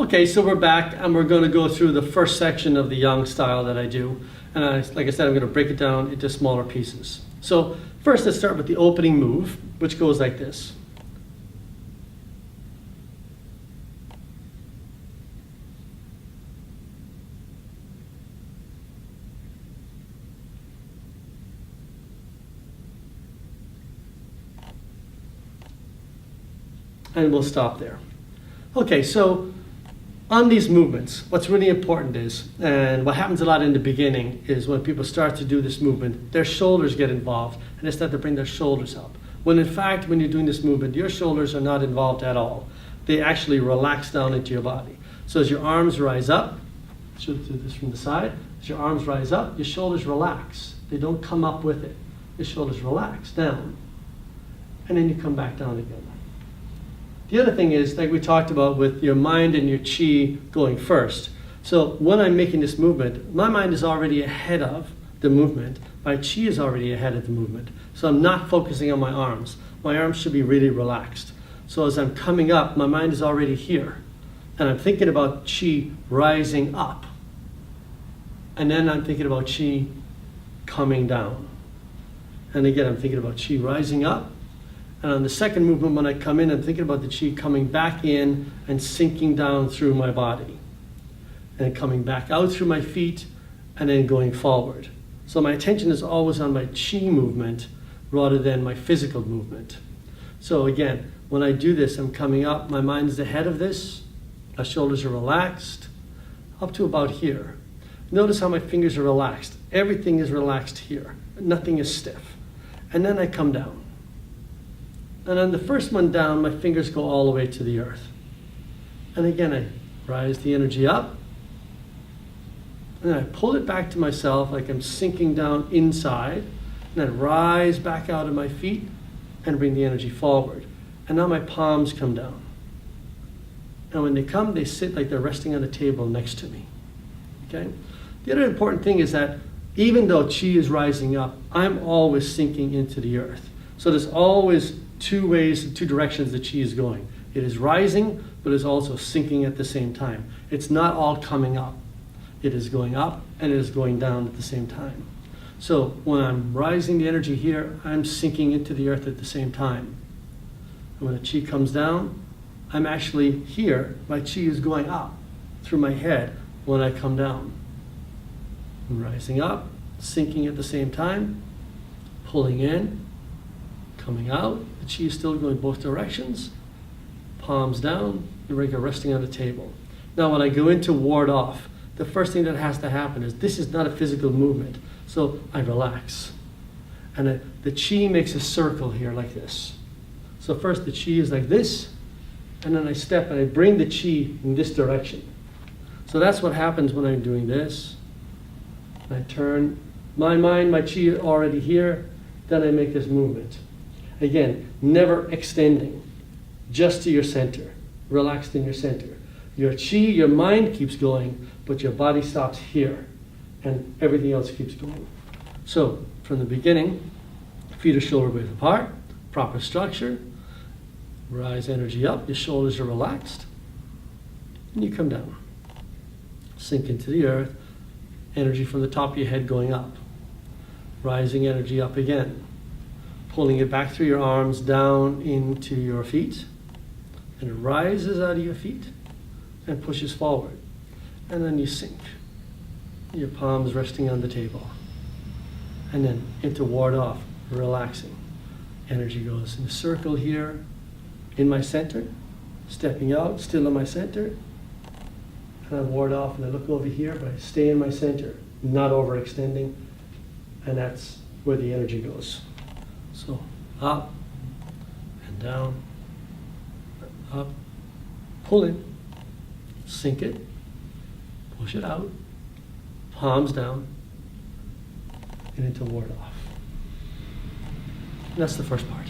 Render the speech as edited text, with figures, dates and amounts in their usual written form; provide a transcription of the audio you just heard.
Okay, so we're back and we're going to go through the first section of the yang style that I do. And like I said, I'm going to break it down into smaller pieces. So first, let's start with the opening move, which goes like this. And we'll stop there. Okay, so on these movements, what's really important is, and what happens a lot in the beginning, is when people start to do this movement, their shoulders get involved, and they start to bring their shoulders up. When in fact, when you're doing this movement, your shoulders are not involved at all. They actually relax down into your body. So as your arms rise up, should do this from the side, as your arms rise up, your shoulders relax. They don't come up with it. Your shoulders relax down, and then you come back down again. The other thing is, like we talked about with your mind and your chi going first. So when I'm making this movement, my mind is already ahead of the movement. My chi is already ahead of the movement. So I'm not focusing on my arms. My arms should be really relaxed. So as I'm coming up, my mind is already here. And I'm thinking about chi rising up. And then I'm thinking about chi coming down. And again, I'm thinking about chi rising up. And on the second movement, when I come in, I'm thinking about the chi coming back in and sinking down through my body. And coming back out through my feet and then going forward. So my attention is always on my chi movement rather than my physical movement. So again, when I do this, I'm coming up, my mind is ahead of this, my shoulders are relaxed, up to about here. Notice how my fingers are relaxed. Everything is relaxed here. Nothing is stiff. And then I come down. And on the first one down, my fingers go all the way to the earth. And again, I rise the energy up. And I pull it back to myself like I'm sinking down inside. And I rise back out of my feet and bring the energy forward. And now my palms come down. And when they come, they sit like they're resting on a table next to me. Okay? The other important thing is that even though chi is rising up, I'm always sinking into the earth. So there's always two ways, two directions the chi is going. It is rising, but it's also sinking at the same time. It's not all coming up. It is going up and it is going down at the same time. So when I'm rising the energy here, I'm sinking into the earth at the same time. And when the chi comes down, I'm actually here. My chi is going up through my head when I come down. I'm rising up, sinking at the same time, pulling in, coming out. The chi is still going both directions. Palms down, the leg are resting on the table. Now when I go into ward off, the first thing that has to happen is this is not a physical movement. So I relax. And the chi makes a circle here like this. So first the chi is like this, and then I step and I bring the chi in this direction. So that's what happens when I'm doing this. I turn my mind, my chi already here, then I make this movement. Again, never extending, just to your center, relaxed in your center. Your chi, your mind keeps going, but your body stops here, and everything else keeps going. So, from the beginning, feet are shoulder width apart, proper structure, rise energy up, your shoulders are relaxed, and you come down. Sink into the earth, energy from the top of your head going up. Rising energy up again. Pulling it back through your arms down into your feet. And it rises out of your feet and pushes forward. And then you sink. Your palms resting on the table. And then into ward off, relaxing. Energy goes in a circle here, in my center, stepping out, still in my center. And I ward off and I look over here, but I stay in my center, not overextending. And that's where the energy goes. So up and down, up, pull in, sink it, push it out, palms down, and into ward off. And that's the first part.